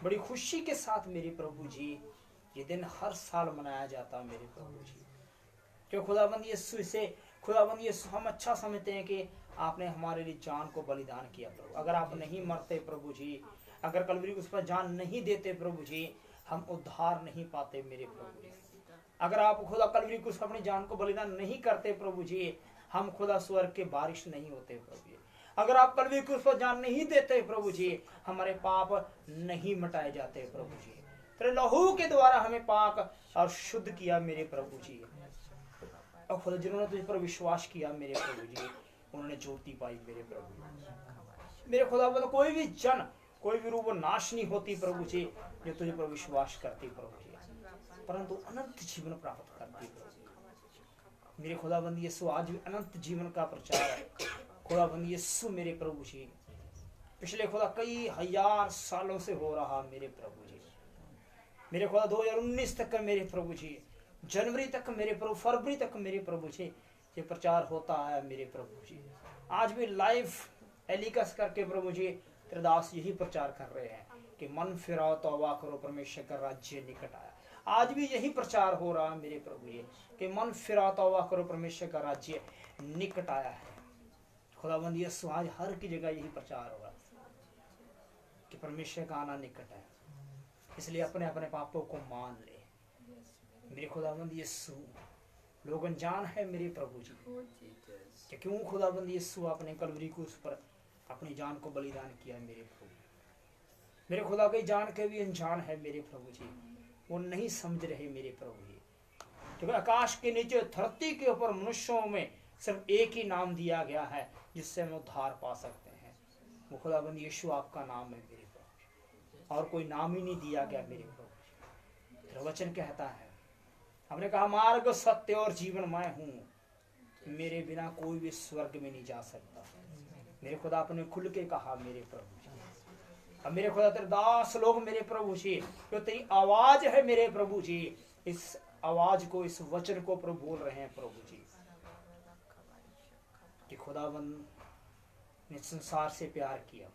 बड़ी खुशी के साथ मेरे प्रभु जी ये दिन हर साल मनाया जाता मेरे प्रभु जी। क्यों खुदाबंद यीशु से खुदाबंद यीशु हम अच्छा समझते हैं कि आपने हमारे लिए जान को बलिदान किया प्रभु। अगर आप नहीं मरते प्रभु जी, अगर कलवरी उस पर जान नहीं देते प्रभु जी, हम उद्धार नहीं पाते मेरे प्रभु जी। अगर आप खुदा कलवरी को अपनी जान को बलिदान नहीं करते प्रभु जी, हम खुदा स्वर्ग के बारिश नहीं होते प्रभु जी। अगर आप कलवरी को उस पर जान नहीं देते प्रभु जी, हमारे पाप नहीं मिटाए जाते प्रभु जी। तेरे लहू के द्वारा हमें पाक और शुद्ध किया मेरे प्रभु जी। और खुदा जिन्होंने तुझ पर विश्वास किया मेरे प्रभु जी, उन्होंने ज्योति पाई मेरे प्रभु। मेरे खुदा कोई भी जन, कोई भी रूप नाश नहीं होती प्रभु जी जो तुझ पर विश्वास करती प्रभु जी, परंतु अनंत जीवन प्राप्त करती प्रभु। मेरे खुदाबंद यीशु आज भी अनंत जीवन का प्रचार है खुदाबंद यीशु मेरे प्रभु जी। पिछले खुदा कई हजार सालों से हो रहा मेरे प्रभु जी। मेरे खुदा 2019 तक मेरे प्रभु जी, जनवरी तक मेरे प्रभु, फरवरी तक मेरे प्रभु जी ये प्रचार होता है मेरे प्रभु जी। आज भी लाइव एलिकस करके प्रभु जी तेरे दास यही प्रचार कर रहे हैं कि मन फिराओ तौबा करो परमेश्वर का राज्य निकट आया। आज भी यही प्रचार हो रहा है मेरे प्रभु जी कि मन फिराओ तौबा करो परमेश्वर का राज्य निकट आया है। खुदाबंद यीशु आज हर की जगह यही प्रचार हो रहा है कि परमेश्वर का आना निकट है। इसलिए अपने अपने पापों को मान ले मेरे खुदाबंद यीशु। लोग अनजान है मेरे प्रभु जी कि क्यों खुदाबंद यीशु आपने कलवरी को उस पर अपनी जान को बलिदान किया मेरे प्रभु। मेरे खुदा की जान के भी अनजान है मेरे प्रभु जी, वो नहीं समझ रहे मेरे प्रभु जी। क्योंकि आकाश के नीचे धरती के ऊपर मनुष्यों में सिर्फ एक ही नाम दिया गया है जिससे हम उद्धार पा सकते हैं, वो खुदाबंद यीशु आपका नाम है मेरे प्रभु। और कोई नाम ही नहीं दिया गया मेरे प्रभु। तेरा वचन कहता है, हमने कहा मार्ग सत्य और जीवन मैं हूँ, मेरे बिना कोई भी स्वर्ग में नहीं जा सकता। मेरे खुदा आपने खुल के कहा मेरे प्रभु जी। अब मेरे खुदा तेरे दास लोग मेरे प्रभु जी जो तेरी आवाज है मेरे प्रभु जी, इस आवाज को, इस वचन को प्रभु बोल रहे हैं प्रभु जी कि खुदाबंद ने संसार से प्यार किया।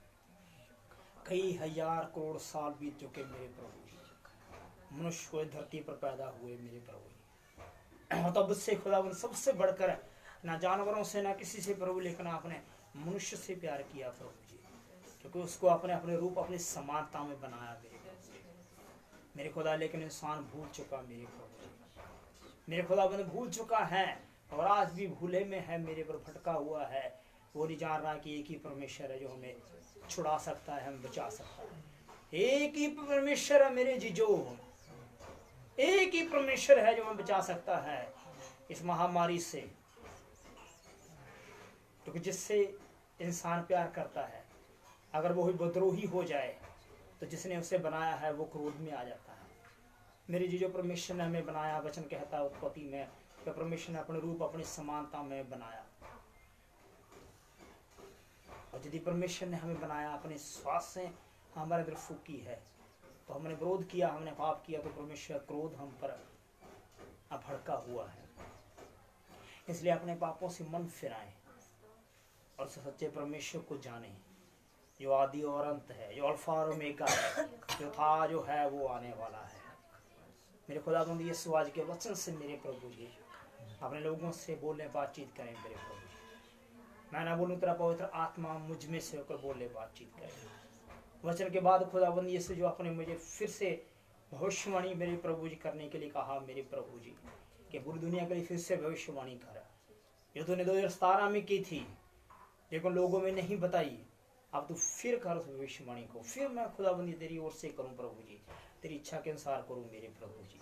कई हजार करोड़ साल बीत चुके मेरे प्रभु जी, मनुष्य को धरती पर पैदा हुए मेरे प्रभु जी। तब से खुदाबंद सबसे बढ़कर ना जानवरों से ना किसी से प्रभु, लेकिन आपने मनुष्य से प्यार किया प्रभु जी, क्योंकि उसको अपने अपने रूप अपनी समानता में बनाया मेरे प्रभु जी। मेरे खुदा लेकिन इंसान भूल चुका मेरे प्रभु जी। मेरे खुदाबंद भूल चुका है और आज भी भूले में है मेरे पर भटका हुआ है। वो नहीं जान रहा कि एक ही परमेश्वर है जो हमें छुड़ा सकता है, हमें बचा सकता है। एक ही परमेश्वर है मेरे जीजो, एक ही परमेश्वर है जो हमें बचा सकता है इस महामारी से। क्योंकि जिससे इंसान प्यार करता है, अगर वो विद्रोही हो जाए तो जिसने उसे बनाया है वो क्रोध में आ जाता है। मेरे जीजो परमेश्वर ने हमें बनाया, वचन कहता है उत्पत्ति में कि परमेश्वर ने अपने रूप अपनी समानता में बनाया। और यदि परमेश्वर ने हमें बनाया अपने श्वास से हमारे अंदर फूकी है, तो हमने विरोध किया, हमने पाप किया, तो परमेश्वर क्रोध हम पर भड़का हुआ है। इसलिए अपने पापों से मन फिराएं और सच्चे परमेश्वर को जाने जो आदि और अंत है, जो अल्फा और ओमेगा है, जो था जो है वो आने वाला है। मेरे खुदाबंद यीशु आज के वचन से मेरे प्रभु जी अपने लोगों से बोलने बातचीत करें मेरे प्रभु जी। मैं ना बोलूँ, तेरा पवित्र आत्मा मुझ में से होकर बोले बातचीत करें। वचन के बाद खुदाबंद यीशु जो आपने मुझे फिर से भविष्यवाणी मेरे प्रभु जी करने के लिए कहा मेरे प्रभु जी कि पूरी दुनिया के लिए फिर से भविष्यवाणी कर, जो तूने 2017 में की थी लेकिन लोगों में नहीं बताई, अब तू फिर कर उस भविष्यवाणी को। फिर मैं खुदाबंदी तेरी ओर से करूं प्रभु जी, तेरी इच्छा के अनुसार करूं मेरे प्रभु जी।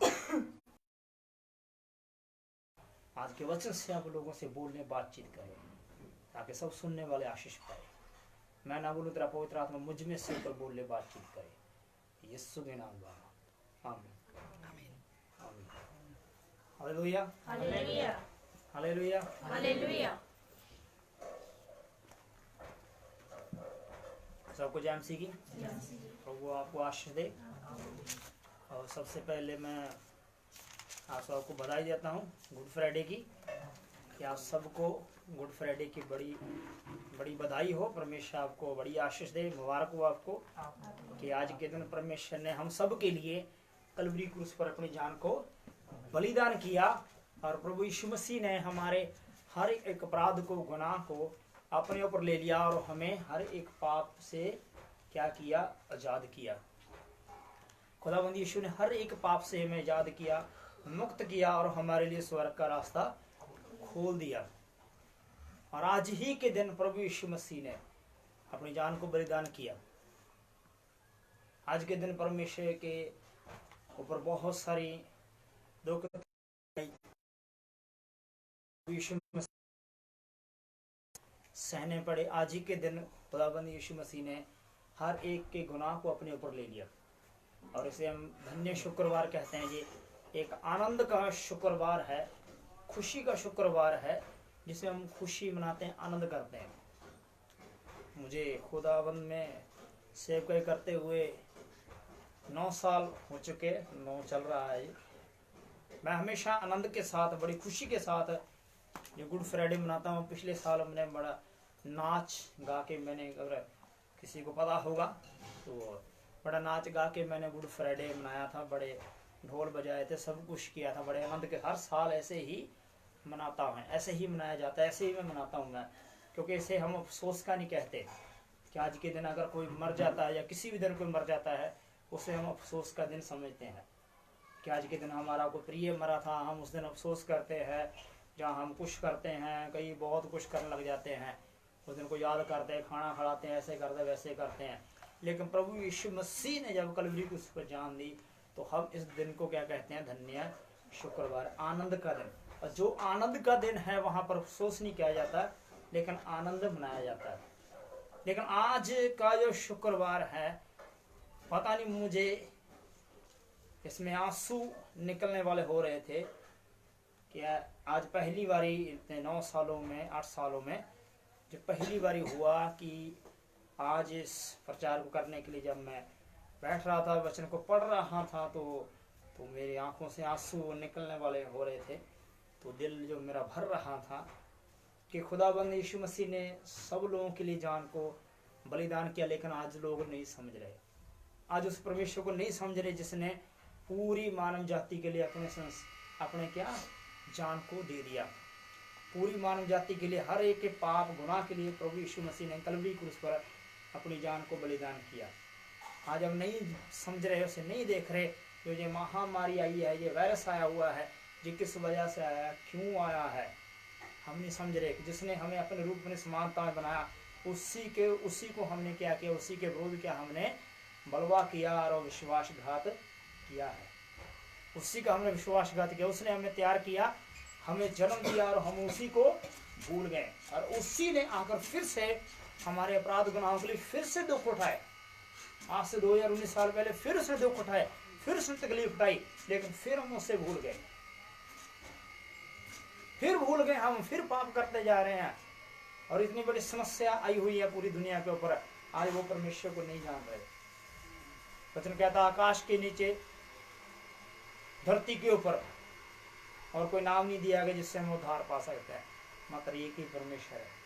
आज के वचन से आप लोगों से बोलने बातचीत करें ताकि सब सुनने वाले आशीष पाए। मैं ना बोलूं, तेरा पवित्र आत्मा मुझ में से ऊपर बोलने बातचीत करे, यीशु के नाम में आमीन आमीन। Hallelujah hallelujah hallelujah hallelujah. सबको जय मसीह की। प्रभु आपको आशीष दे। और सबसे पहले मैं आप सबको बधाई देता हूँ गुड फ्राइडे की। कि आप सबको गुड फ्राइडे की बड़ी बड़ी बधाई हो। परमेश्वर आपको बड़ी आशीष दे, मुबारक हो आपको कि आज के दिन परमेश्वर ने हम सब के लिए कलवरी क्रूस पर अपनी जान को बलिदान किया और प्रभु यीशु मसीह ने हमारे हर एक अपराध को, गुनाह को अपने ऊपर ले लिया और हमें हर एक पाप से क्या किया, आजाद किया। खुदावंद यीशु ने हर एक पाप से हमें आजाद किया, मुक्त किया और हमारे लिए स्वर्ग का रास्ता खोल दिया। और आज ही के दिन प्रभु यीशु मसीह ने अपनी जान को बलिदान किया। आज के दिन परमेश्वर के ऊपर बहुत सारी दुख यीशु मसीह सहने पड़े। आज ही के दिन खुदाबंद यीशु मसीह ने हर एक के गुनाह को अपने ऊपर ले लिया और इसे हम धन्य शुक्रवार कहते हैं। ये एक आनंद का शुक्रवार है, खुशी का शुक्रवार है, जिसे हम खुशी मनाते हैं, आनंद करते हैं। मुझे खुदाबंद में सेवकाई करते हुए 9 साल हो चुके, 9 चल रहा है। मैं हमेशा आनंद के साथ, बड़ी खुशी के साथ ये गुड फ्राइडे मनाता हूँ। पिछले साल मैंने बड़ा नाच गा के, मैंने अगर किसी को पता होगा तो बड़ा नाच गा के मैंने गुड फ्राइडे मनाया था। बड़े ढोल बजाए थे, सब कुछ किया था बड़े आनंद के। हर साल ऐसे ही मनाता हूँ, ऐसे ही मनाया जाता है, ऐसे ही मैं मनाता हूँ मैं, क्योंकि इसे हम अफसोस का नहीं कहते कि आज के दिन अगर कोई मर जाता है या किसी भी दिन कोई मर जाता है, उसे हम अफसोस का दिन समझते हैं कि आज के दिन हमारा कोई प्रिय मरा था, हम उस दिन अफसोस करते हैं। जहाँ हम कुछ करते हैं, कई बहुत कुछ करने लग जाते हैं, उस दिन को याद करते हैं, खाना खिलाते हैं, ऐसे करते वैसे करते हैं। लेकिन प्रभु यीशु मसीह ने जब कलवरी को उस पर जान दी तो हम इस दिन को क्या कहते हैं, धन्य शुक्रवार, आनंद का दिन। और जो आनंद का दिन है वहाँ पर अफसोस नहीं किया जाता, लेकिन आनंद मनाया जाता है। लेकिन आज का जो शुक्रवार है, पता नहीं मुझे इसमें आंसू निकलने वाले हो रहे थे कि आज पहली बारी इतने 9 सालों में, 8 सालों में जो पहली बारी हुआ कि आज इस प्रचार को करने के लिए जब मैं बैठ रहा था, वचन को पढ़ रहा था, तो मेरी आंखों से आंसू निकलने वाले हो रहे थे। तो दिल जो मेरा भर रहा था कि खुदाबंद यीशु मसीह ने सब लोगों के लिए जान को बलिदान किया। लेकिन आज लोग नहीं समझ रहे, आज उस परमेश्वर को नहीं समझ रहे जिसने पूरी मानव जाति के लिए अपने क्या जान को दे दिया। पूरी मानव जाति के लिए, हर एक के पाप गुनाह के लिए प्रभु यीशु मसीह ने कलवरी क्रूस पर अपनी जान को बलिदान किया। आज हम नहीं समझ रहे, उसे नहीं देख रहे। जो ये महामारी आई है, ये वायरस आया हुआ है, ये किस वजह से आया, क्यों आया है, हम नहीं समझ रहे। जिसने हमें अपने रूप में समानता में बनाया, उसी को हमने क्या किया, उसी के विरोध क्या हमने बलवा किया और विश्वासघात किया है। उसी का हमने विश्वासघात किया। उसने हमें तैयार किया, हमें जन्म दिया और हम उसी को भूल गए। और उसी ने आकर फिर से हमारे अपराध गुनाहों के लिए फिर से दुख उठाए। आज से 2019 साल पहले फिर उसने दुख उठाए, फिर उसने तकलीफ उठाई, लेकिन फिर हम उससे भूल गए, फिर भूल गए, हम फिर पाप करते जा रहे हैं। और इतनी बड़ी समस्या आई हुई है पूरी दुनिया के ऊपर, आज वो परमेश्वर को नहीं जान रहे। वचन कहता आकाश के नीचे, धरती के ऊपर और कोई नाम नहीं दिया गया जिससे हम उद्धार पा सकते हैं, मात्र एक ही परमेश्वर है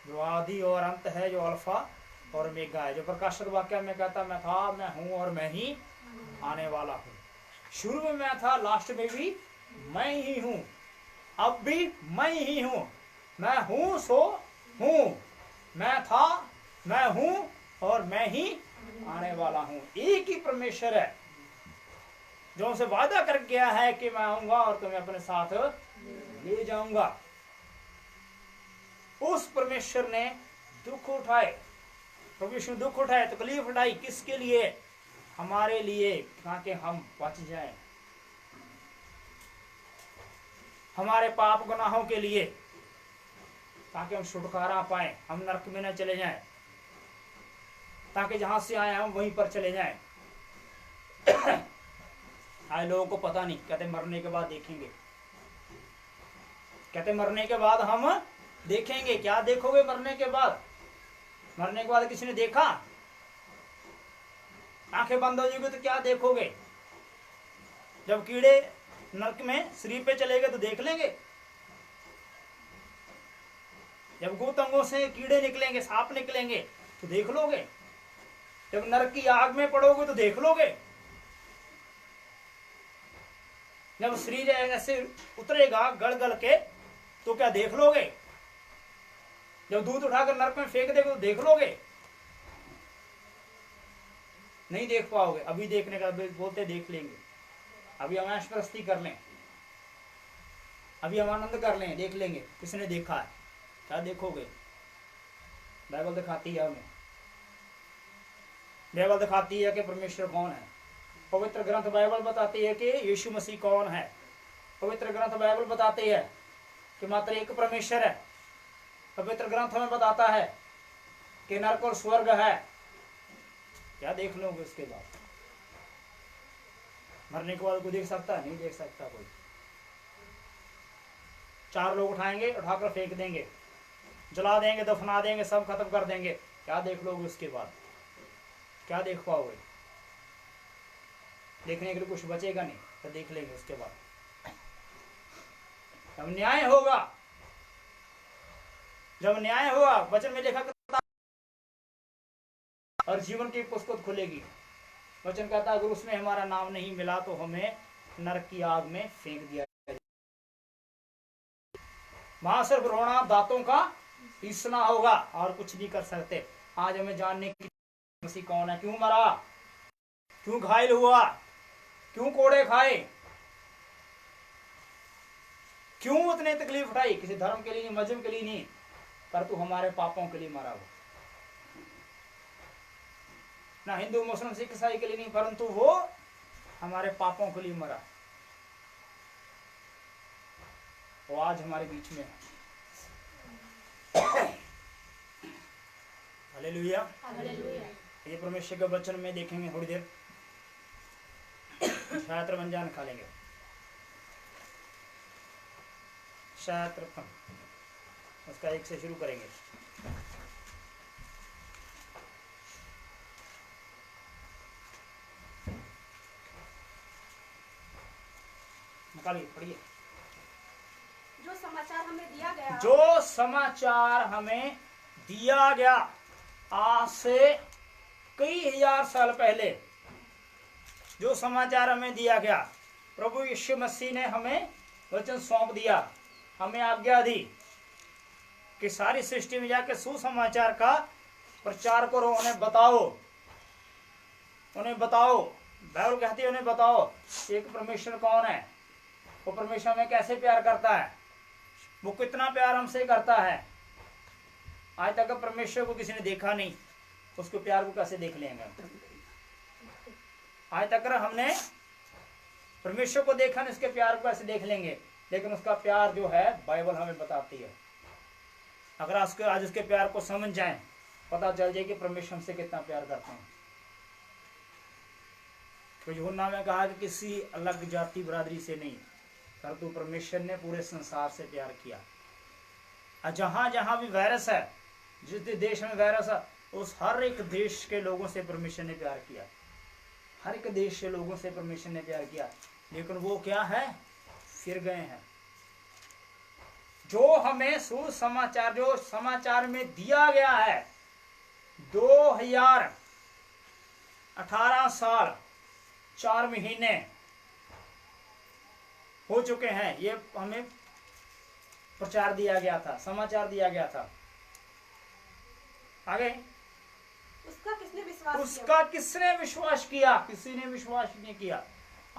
जो आदि और अंत है, जो अल्फा और ओमेगा है, जो प्रकाशित वाक्य में कहता मैं था, मैं हूं और मैं ही आने वाला हूं। शुरू में मैं था, लास्ट में भी मैं ही हूं, अब भी मैं ही हूं। मैं हूं सो हूं, मैं था, मैं हूं और मैं ही आने वाला हूं। एक ही परमेश्वर है जो उनसे वादा कर गया है कि मैं आऊंगा और तुम्हें अपने साथ ले जाऊंगा। उस परमेश्वर ने दुख उठाए, प्रभु यीशु ने दुख उठाए, तकलीफ उठाई, किसके लिए? हमारे लिए, ताकि हम बच जाएं, हमारे पाप गुनाहों के लिए, ताकि हम छुटकारा पाएं, हम नरक में न चले जाएं, ताकि जहां से आए हम वहीं पर चले जाएं। आज लोगों को पता नहीं, कहते मरने के बाद देखेंगे, कहते मरने के बाद हम देखेंगे। क्या देखोगे मरने के बाद? मरने के बाद किसी ने देखा? आंखें बंद हो जाएगी तो क्या देखोगे? जब कीड़े नरक में शरीर पे चले गए तो देख लेंगे, जब गोतंगों से कीड़े निकलेंगे, सांप निकलेंगे तो देख लोगे। जब नरक की आग में पड़ोगे तो देख लोगे। जब शरीर ऐसे उतरेगा गल गल के तो क्या देख लोगे? जब दूध उठाकर नरक में फेंक देगा तो देख लोगे? नहीं देख पाओगे। अभी देखने का बोलते देख लेंगे, अभी हम ऐशप्रस्ती कर लें, अभी हम आनंद कर लें, देख लेंगे। किसने देखा है? क्या देखोगे? बाइबल दिखाती है हमें, बाइबल दिखाती है कि परमेश्वर कौन है। पवित्र ग्रंथ बाइबल बताती है कि यीशु मसीह कौन है। पवित्र ग्रंथ बाइबल बताती है कि मात्र एक परमेश्वर है। पवित्र ग्रंथ हमें बताता है कि नरक और स्वर्ग है। क्या देख लोगे उसके बाद? मरने के बाद कोई देख सकता है? नहीं देख सकता कोई। 4 लोग उठाएंगे, उठाकर फेंक देंगे, जला देंगे, दफना देंगे, सब खत्म कर देंगे। क्या देख लोगे उसके बाद? क्या देख पाओगे? देखने के लिए कुछ बचेगा नहीं। तो देख लेंगे उसके बाद। जब न्याय होगा, जब न्याय होगा, वचन में लिखा और जीवन की पुस्तक खुलेगी। वचन कहता है अगर उसमें हमारा नाम नहीं मिला तो हमें नरक की आग में फेंक दिया जाएगा। वहां सिर्फ रोना, दांतों का पीसना होगा और कुछ नहीं कर सकते। आज हमें जानने की मसीह कौन है, क्यों मरा, क्यों घायल हुआ, क्यों कोड़े खाए, क्यों उतने तकलीफ उठाई। किसी धर्म के लिए नहीं, मजहब के लिए नहीं, पर तू हमारे पापों के लिए मरा वो। ना हिंदू, मुस्लिम, सिख, ईसाई के लिए नहीं, परंतु वो हमारे पापों के लिए मरा। वो आज हमारे बीच में है। Hallelujah, hallelujah. ये परमेश्वर के वचन में देखेंगे थोड़ी देर, शायद रमजान खा लेंगे, शायद उसका 1 से शुरू करेंगे। निकालिए, पढ़िए। जो समाचार हमें दिया गया, जो समाचार हमें दिया गया आज से कई हजार साल पहले, जो समाचार हमें दिया गया, प्रभु यीशु मसीह ने हमें वचन सौंप दिया, हमें आज्ञा दी कि सारी सृष्टि में जाकर सुसमाचार का प्रचार करो, उन्हें बताओ, उन्हें बताओ। बाइबल कहती है उन्हें बताओ एक परमेश्वर कौन है, वो परमेश्वर हमें कैसे प्यार करता है, वो कितना प्यार हमसे करता है। आज तक परमेश्वर को किसी ने देखा नहीं, उसको प्यार को कैसे देख लेंगे? आज तक हमने परमेश्वर को देखा नहीं, उसके प्यार को कैसे देख लेंगे? लेकिन उसका प्यार जो है बाइबल हमें बताती है। अगर आज उसके प्यार को समझ जाएं, पता चल जाए कि परमेश्वर हमसे कितना प्यार करते हैं। तो यूहन्ना में कहा कि किसी अलग जाति बिरादरी से नहीं, परंतु परमेश्वर ने पूरे संसार से प्यार किया। और जहां जहां भी वायरस है, जिस देश में वायरस है, उस हर एक देश के लोगों से परमेश्वर ने प्यार किया, हर एक देश के लोगों से परमेश्वर ने प्यार किया। लेकिन वो क्या है? फिर गए हैं। जो हमें सुसमाचार, जो समाचार में दिया गया है, 2018 साल 4 महीने हो चुके हैं, ये हमें प्रचार दिया गया था, समाचार दिया गया था। आगे उसका किसने विश्वास किया? उसका किसने विश्वास किया? किसी ने विश्वास नहीं किया,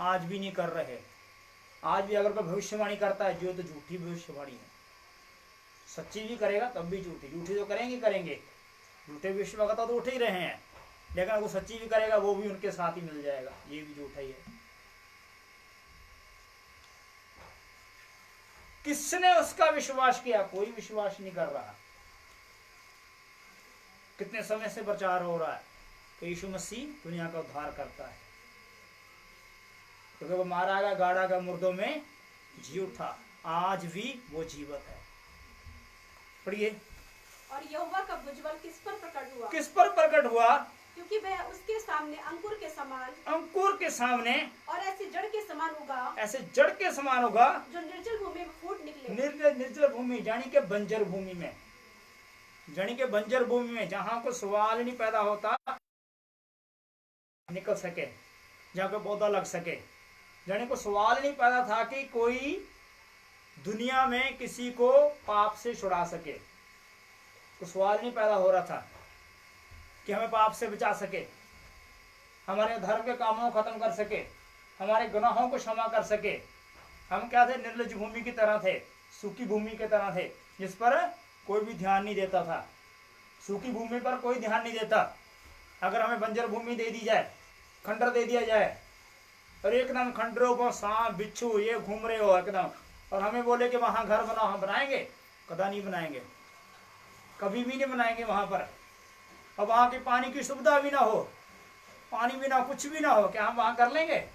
आज भी नहीं कर रहे। आज भी अगर कोई भविष्यवाणी करता है जो, तो झूठी भविष्यवाणी है। सच्ची भी करेगा तब भी झूठी, झूठी तो करेंगे, झूठे भविष्यवक्ता तो उठ ही रहे हैं, लेकिन अगर वो सच्ची भी करेगा वो भी उनके साथ ही मिल जाएगा, ये भी झूठा ही है। किसने उसका विश्वास किया? कोई विश्वास नहीं कर रहा। कितने समय से प्रचार हो रहा है कि यीशु मसीह दुनिया का उद्धार करता है, क्योंकि वो मारा गया, गाड़ा गया, मुर्दों में जी उठा, आज भी वो जीवित है। पढ़िए। और यहोवा का भुजबल किस पर प्रकट हुआ? किस पर प्रकट हुआ? क्योंकि वह उसके सामने अंकुर के समान, अंकुर के सामने, और ऐसे जड़ के समान होगा, ऐसे जड़ के समान होगा जो निर्जल भूमि में फूट निकले। निर्जल भूमि यानी कि बंजर भूमि में, जनी के बंजर भूमि में जहां को सवाल नहीं पैदा होता निकल सके, जहां को पौधा लग सके, जने को सवाल नहीं पैदा था कि कोई दुनिया में किसी को पाप से छुड़ा सके, तो सवाल नहीं पैदा हो रहा था कि हमें पाप से बचा सके, हमारे धर्म के कामों को खत्म कर सके, हमारे गुनाहों को क्षमा कर सके। हम क्या थे? निर्लज भूमि की तरह थे, सूखी भूमि की तरह थे, जिस पर कोई भी ध्यान नहीं देता था। सूखी भूमि पर कोई ध्यान नहीं देता। अगर हमें बंजर भूमि दे दी जाए, खंडर दे दिया जाए, और एकदम खंडरों को सांप बिच्छू ये घूम रहे हो एकदम, और हमें बोले कि वहां घर बनाओ, हम बनाएंगे? कदा नहीं बनाएंगे, कभी भी नहीं बनाएंगे वहां पर। और वहां की पानी की सुविधा भी ना हो, पानी भी ना, कुछ भी ना हो, क्या हम वहां कर लेंगे?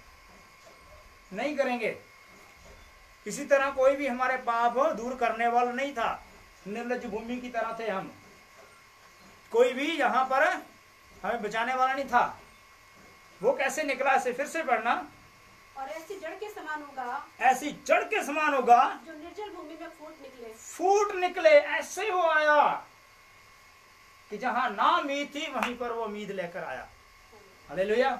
नहीं करेंगे। इसी तरह कोई भी हमारे पाप दूर करने वाला नहीं था, निर्लज भूमि की तरह थे हम। कोई भी यहाँ पर हमें बचाने वाला नहीं था। वो कैसे निकला? ऐसे फिर से पढ़ना। और ऐसी जड़ के समान होगा, ऐसी जड़ के समान होगा जो निर्जल भूमि में फूट निकले। फूट निकले, ऐसे वो आया कि जहां ना मीद थी वहीं पर वो मीद लेकर आया। हालेलुया।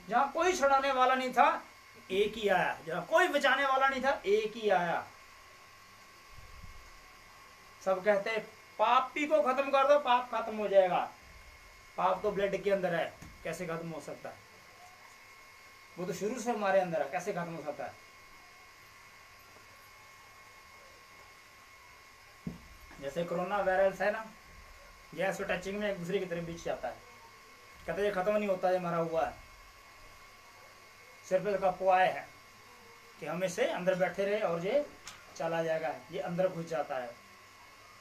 जहां कोई छुड़ाने वाला नहीं था, एक ही आया। जहां कोई बचाने वाला नहीं था, एक ही आया। सब कहते पापी को खत्म कर दो, पाप खत्म हो जाएगा। पाप तो ब्लड के अंदर है, कैसे खत्म हो सकता है? वो तो शुरू से हमारे अंदर है, कैसे खत्म हो सकता है? जैसे कोरोना वायरस है ना, गैस और टचिंग में एक दूसरे की तरफ बीच जाता है। कहते ये खत्म नहीं होता, ये मरा हुआ है, सिर्फ इसका पुआय है कि हम इसे अंदर बैठे रहे और ये चला जाएगा। ये अंदर घुस जाता है,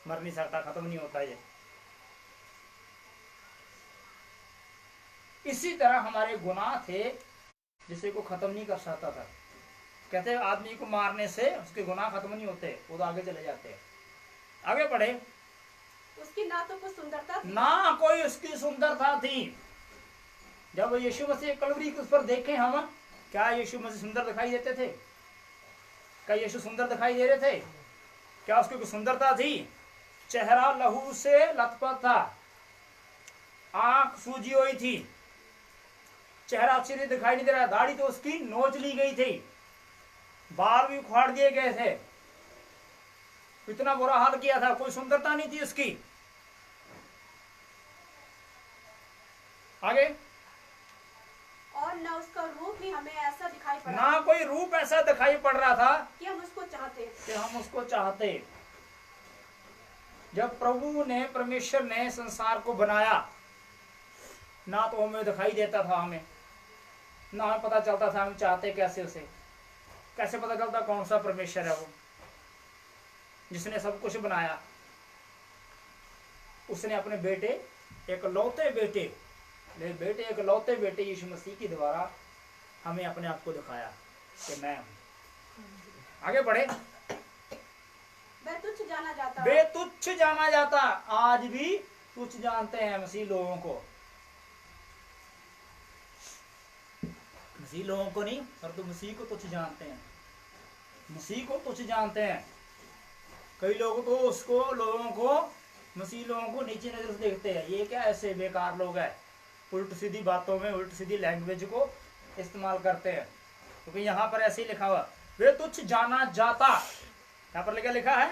मर नहीं सकता, खत्म नहीं होता ये। इसी तरह हमारे गुनाह थे जिसे को खत्म नहीं कर सकता था। कहते आदमी को मारने से उसके गुनाह खत्म नहीं होते, वो तो आगे चले जाते हैं। आगे बढ़े। उसकी ना तो कोई सुंदरता थी, ना कोई उसकी सुंदरता थी। जब यीशु मसीह कलवरी के उस पर देखे हम, क्या यीशु मसीह सुंदर दिखाई देते थे? क्या यीशु सुंदर दिखाई दे रहे थे? क्या उसकी कोई सुंदरता थी? चेहरा लहू से लथपथ था, आंख सूजी हुई थी, चेहरा अच्छे से दिखाई नहीं दे रहा, दाढ़ी तो उसकी नोच ली गई थी, बाल भी उखाड़ दिए गए थे, इतना बुरा हाल किया था। कोई सुंदरता नहीं थी उसकी। आगे। और न उसका रूप भी हमें ऐसा दिखाई पड़ा ना कोई रूप ऐसा दिखाई पड़ रहा था कि हम उसको चाहते, कि हम उसको चाहते। जब प्रभु ने, परमेश्वर ने संसार को बनाया, ना तो हमें दिखाई देता था, हमें ना हमें पता चलता था हम चाहते कैसे उसे। कैसे पता चलता कौन सा परमेश्वर है वो जिसने सब कुछ बनाया? उसने अपने बेटे, एक लौते बेटे यीशु मसीह के द्वारा हमें अपने आप को दिखाया कि मैं हूं। आगे बढ़े। वह तुच्छ जाना जाता, वे तुच्छ जाना जाता। आज भी तुच्छ जानते हैं मसीह लोगों को, मसीह लोगों को नहीं, पर तो मसीह को तुच्छ जानते हैं, मसीह को तुच्छ जानते हैं। कई लोग तो उसको, लोगों को, मसीह लोगों को नीचे नजर से देखते हैं। ये क्या ऐसे बेकार लोग हैं, उल्ट सीधी बातों में, उल्ट सीधी लैंग्वेज को इस्तेमाल करते हैं। क्योंकि यहाँ पर ऐसे ही लिखा हुआ, वे तुच्छ जाना जाता। यहाँ पर लिखा है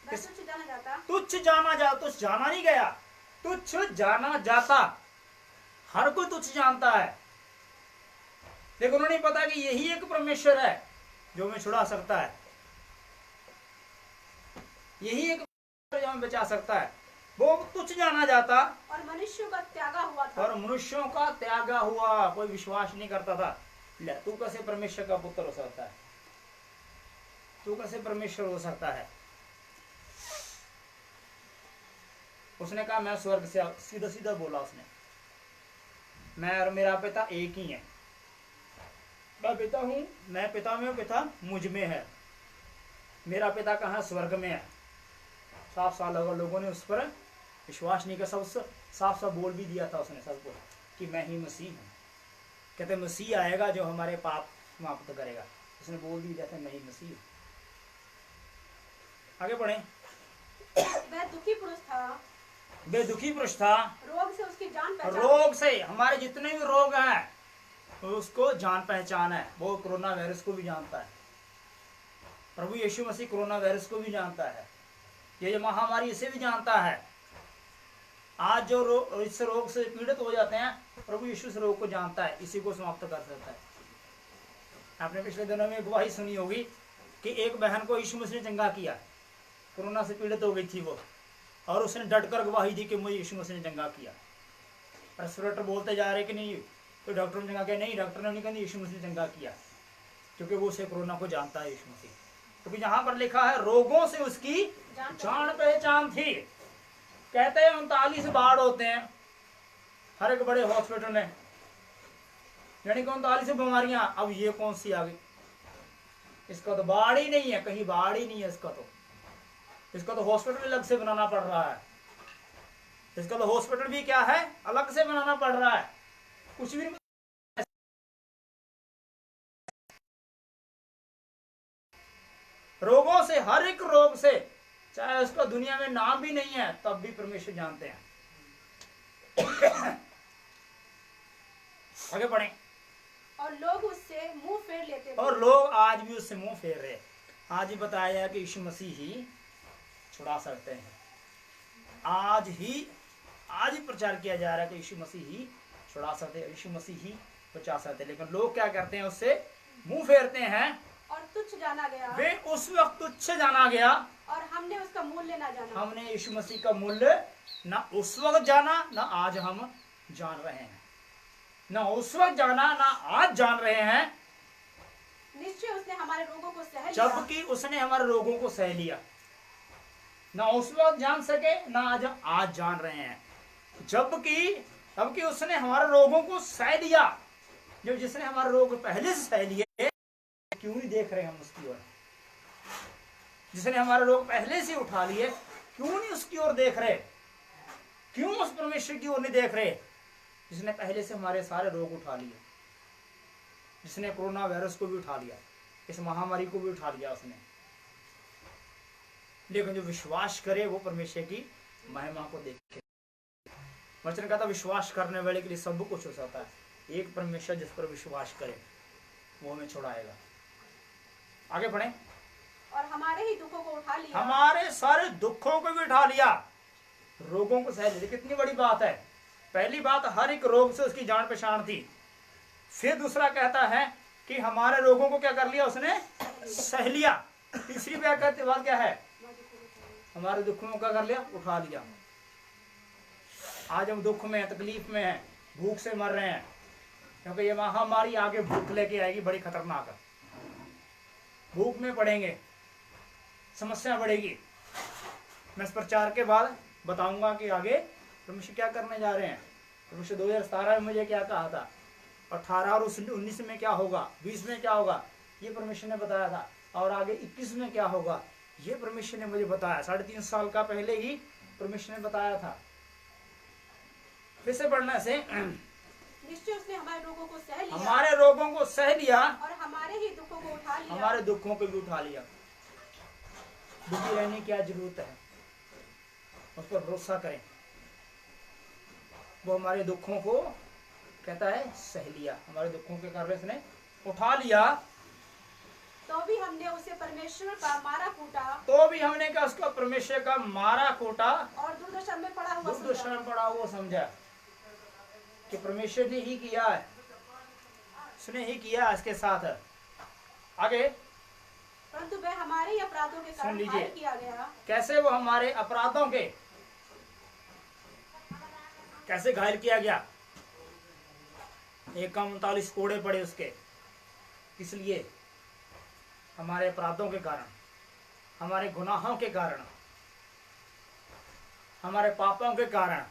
वह तुच्छ जाना जाता, तुच्छ जाना जाता। तुच्छ जाना नहीं गया, तुच्छ जाना जाता। हर कोई तुच्छ जानता है, लेकिन उन्होंने पता कि यही एक परमेश्वर है जो हमें छुड़ा सकता है, यही एक जो हमें बचा सकता है। वो तुच्छ जाना जाता और मनुष्यों का त्यागा हुआ था, और मनुष्यों का त्यागा हुआ। कोई विश्वास नहीं करता था, ले तू कैसे परमेश्वर का पुत्र हो सकता है, तू कैसे परमेश्वर हो सकता है। उसने कहा मैं स्वर्ग से, सीधा सीधा बोला उसने, मैं और मेरा पिता एक ही है। मैं पिता हूं, मैं पिता में हूं, पिता मुझ में है। मेरा पिता कहाँ? स्वर्ग में है। साफ साफ लोगों ने उस पर विश्वास नहीं किया। सब साफ साफ बोल भी दिया था उसने सबको कि मैं ही मसीह हूँ। कहते मसीह आएगा जो हमारे पाप समाप्त करेगा। उसने बोल भी दिया था मैं ही मसीह हूँ। आगे बढ़े। वह दुखी पुरुष था, वे दुखी पुरुष था, रोग से उसकी जान पहचान। रोग से, हमारे जितने भी रोग हैं उसको जान पहचान है। वो कोरोना वायरस को भी जानता है। प्रभु यीशु मसीह कोरोना वायरस को भी जानता है, ये महामारी इसे भी जानता है। आज जो इस रोग से पीड़ित हो जाते हैं, प्रभु यीशु इस रोग को जानता है, इसी को समाप्त कर सकता है। आपने पिछले दिनों में गवाही सुनी होगी कि एक बहन को यीशु मसीह ने चंगा किया, कोरोना से पीड़ित हो गई थी वो, और उसने डटकर गवाही दी कि मुझे यीशु मसीह ने चंगा किया। रेस्पिरेटर बोलते जा रहे कि नहीं, तो डॉक्टर ने चंगा किया, नहीं डॉक्टर ने नहीं कहा यीशु मसीह ने चंगा किया, क्योंकि वो उसे कोरोना को जानता है यीशु मसीह। क्योंकि यहाँ पर लिखा है रोगों से उसकी जान पहचान थी। कहते हैं 39 वार्ड होते हैं हर एक बड़े हॉस्पिटल में, यानी कि 39 बीमारियां। अब ये कौन सी आ गई? इसका तो वार्ड ही नहीं है, कहीं वार्ड ही नहीं है इसका तो हॉस्पिटल अलग से बनाना पड़ रहा है। इसका तो हॉस्पिटल भी क्या है, अलग से बनाना पड़ रहा है। कुछ भी रोगों से, हर एक रोग से, चाहे उसका दुनिया में नाम भी नहीं है, तब भी परमेश्वर जानते हैं। आगे बढ़े। और लोग उससे मुंह फेर लेते थे। और लोग आज भी उससे मुंह फेर रहे। आज ही बताया जाए कि यीशु मसीह ही छुड़ा सकते हैं। आज ही प्रचार किया जा रहा है कि यीशु मसीह ही छुड़ा सकते हैं, यीशु मसीह ही बचा सकते हैं। लेकिन लोग क्या करते हैं, उससे मुंह फेरते हैं। और तुच्छ जाना गया, वे उस वक्त तुच्छ जाना गया, और हमने उसका मूल्य ना जाना। हमने यीशु मसीह का मूल्य ना उस वक्त जाना, ना आज हम जान रहे हैं। ना उस वक्त जाना, ना आज जान रहे हैं। निश्चय उसने हमारे रोगों को सह लिया, जबकि उसने हमारे रोगों को सह लिया। ना उस वक्त जान सके, ना आज जान रहे हैं। जबकि उसने हमारे रोगों को सह लिया। जब जिसने हमारे रोग पहले से सह लिए, क्यों नहीं देख रहे हम उसकी ओर? जिसने हमारे रोग पहले से उठा लिए, क्यों नहीं उसकी ओर देख रहे? क्यों उस परमेश्वर की ओर नहीं देख रहे जिसने पहले से हमारे सारे रोग उठा लिए, जिसने कोरोना वायरस को भी उठा लिया, इस महामारी को भी उठा लिया उसने। लेकिन जो विश्वास करे वो परमेश्वर की महिमा को देखे। वचन कहता विश्वास करने वाले के लिए सब कुछ हो सकता है। एक परमेश्वर जिस पर विश्वास करे वो हमें छुड़ाएगा। आगे बढ़े। और हमारे ही दुखों को उठा लिया, हमारे सारे दुखों को भी उठा लिया, रोगों को सह लिया। कितनी बड़ी बात है। पहली बात, हर एक रोग से उसकी जान पहचान थी। फिर दूसरा कहता है कि हमारे रोगों को क्या कर लिया, उसने सह लिया। तीसरी बात क्या है, हमारे दुखों को क्या कर लिया, उठा लिया। आज हम दुख में, तकलीफ में हैं, भूख से मर रहे हैं, क्योंकि ये महामारी आगे भूख लेके आएगी, बड़ी खतरनाक है। भूख में पड़ेंगे, समस्या बढ़ेगी। मैं इस प्रचार के बाद बताऊंगा कि आगे परमेश्वर क्या करने जा रहे हैं। परमेश्वर 2017 में मुझे क्या कहा था, 18 और 19 में क्या होगा, 20 में क्या होगा, ये परमेश्वर ने बताया था। और आगे 21 में क्या होगा, ये परमेश्वर ने मुझे बताया। 3.5 साल का पहले ही परमेश्वर ने बताया था। फिर से पढ़ने से, निश्चय उसने हमारे रोगों को सह लिया, हमारे रोगों को सह लिया, और हमारे ही दुखों को उठा लिया। हमारे दुखों को भी उठा लिया। दुखी रहने की क्या जरूरत है, उस पर भरोसा करें। वो हमारे दुखों को कहता है सह लिया, हमारे दुखों के कारण उसने उठा लिया। तो भी हमने उसे परमेश्वर का मारा कूटा, तो भी हमने क्या उसको परमेश्वर का मारा कोटा और दुर्दशा में पड़ा हुआ समझा। दुर्दशा में पड़ा हुआ समझा कि परमेश्वर ने ही किया है, उसने ही किया इसके साथ। आगे, परंतु वह हमारे ही अपराधों के कारण लीजिए। घायल किया गया। कैसे वो हमारे अपराधों के कैसे घायल किया गया। 39 कोड़े पड़े उसके, इसलिए हमारे अपराधों के कारण, हमारे गुनाहों के कारण, हमारे पापों के कारण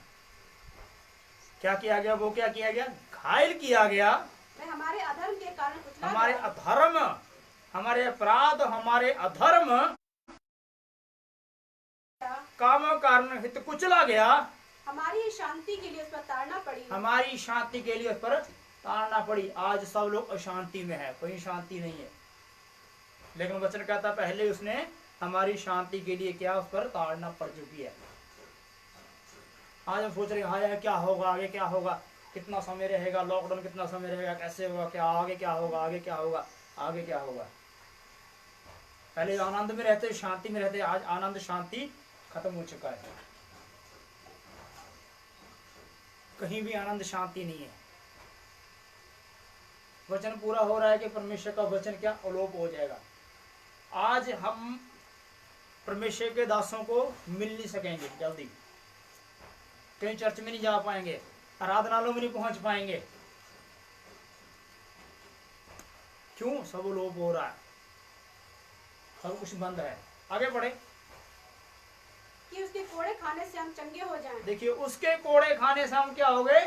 क्या किया गया, वो क्या किया गया, घायल किया गया। वह हमारे अधर्म के कारण कुचला हमारे गया। अधर्म, हमारे अपराध, हमारे अधर्म कामों कारण हित कुचला गया। हमारी ही शांति के लिए उस पर ताड़ना पड़ी। हमारी शांति के लिए उस पर ताड़ना पड़ी। आज सब लोग अशांति में है, कोई शांति नहीं है। लेकिन वचन कहता पहले उसने हमारी शांति के लिए क्या उस पर ताड़ना पड़ चुकी है। आज हम सोच रहे हैं हाँ क्या होगा, आगे क्या होगा, कितना समय रहेगा, लॉकडाउन कितना समय रहेगा, कैसे होगा, क्या आगे क्या होगा, आगे क्या होगा, आगे क्या होगा। पहले आनंद में रहते, शांति में रहते, आज आनंद शांति खत्म हो चुका है। कहीं भी आनंद शांति नहीं है। वचन पूरा हो रहा है कि परमेश्वर का वचन क्या अलोप हो जाएगा। आज हम परमेश्वर के दासों को मिल नहीं सकेंगे जल्दी, कहीं चर्च में नहीं जा पाएंगे, आराधनालयों में नहीं पहुंच पाएंगे। क्यों? सब लोप हो रहा है, सब कुछ बंद है। आगे बढ़े कि उसके कोड़े खाने से हम चंगे हो जाएं। देखिए, उसके कोड़े खाने से हम क्या हो गए?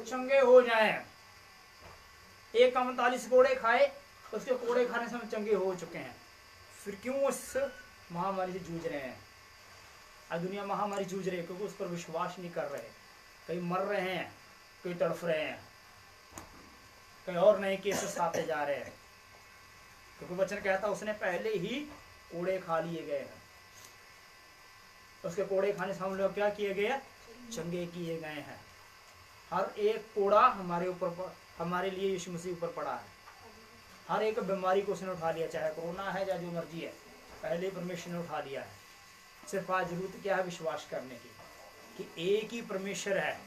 चंगे हो जाएं। 1:45 कोड़े खाए, उसके कोड़े खाने से हम चंगे हो चुके हैं। फिर क्यों उस महामारी से जूझ रहे हैं? आज दुनिया महामारी जूझ रही है क्योंकि उस पर विश्वास नहीं कर रहे। कई मर रहे हैं, कई तड़फ रहे हैं, कई और नए केसेस आते जा रहे हैं, क्योंकि वचन कहता उसने पहले ही कोड़े खा लिए गए हैं। उसके कोड़े खाने से हम लोग क्या किए गए? चंगे किए गए हैं। हर एक कोड़ा हमारे ऊपर, हमारे लिए यीशु मसीह ऊपर पड़ा है। हर एक बीमारी को उसने उठा लिया, चाहे कोरोना है या जो मर्जी है, पहले परमेश्वर ने उठा लिया है। सिर्फ आज जरूरत क्या है? विश्वास करने की कि एक ही परमेश्वर है,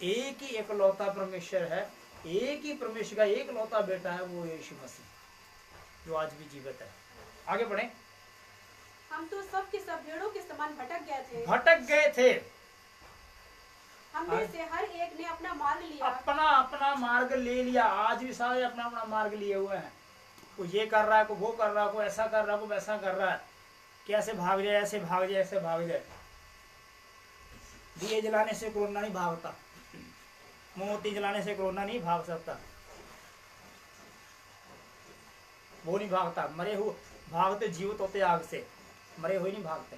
एक ही एकलौता परमेश्वर है, एक ही परमेश्वर का एकलौता बेटा है, वो यीशु मसीह, जो आज भी जीवित है। आगे बढ़े। हम तो सब के सब भेड़ों के समान भटक गए थे। हम में से हर एक ने अपना मार्ग लिया, अपना अपना मार्ग ले लिया। आज भी सारे अपना अपना मार्ग लिए हुए हैं। कोई ये कर रहा है, कोई वो कर रहा है, कोई ऐसा कर रहा है, कोई वैसा कर रहा है, कैसे भाग जाए, ऐसे भाग जाए, ऐसे भाग जाए। दिए जलाने से कोरोना नहीं भागता, मोमबत्ती जलाने से कोरोना नहीं भाग सकता, वो नहीं भागता। मरे हुए भागते, जीवित होते आग से, मरे हुए नहीं भागते।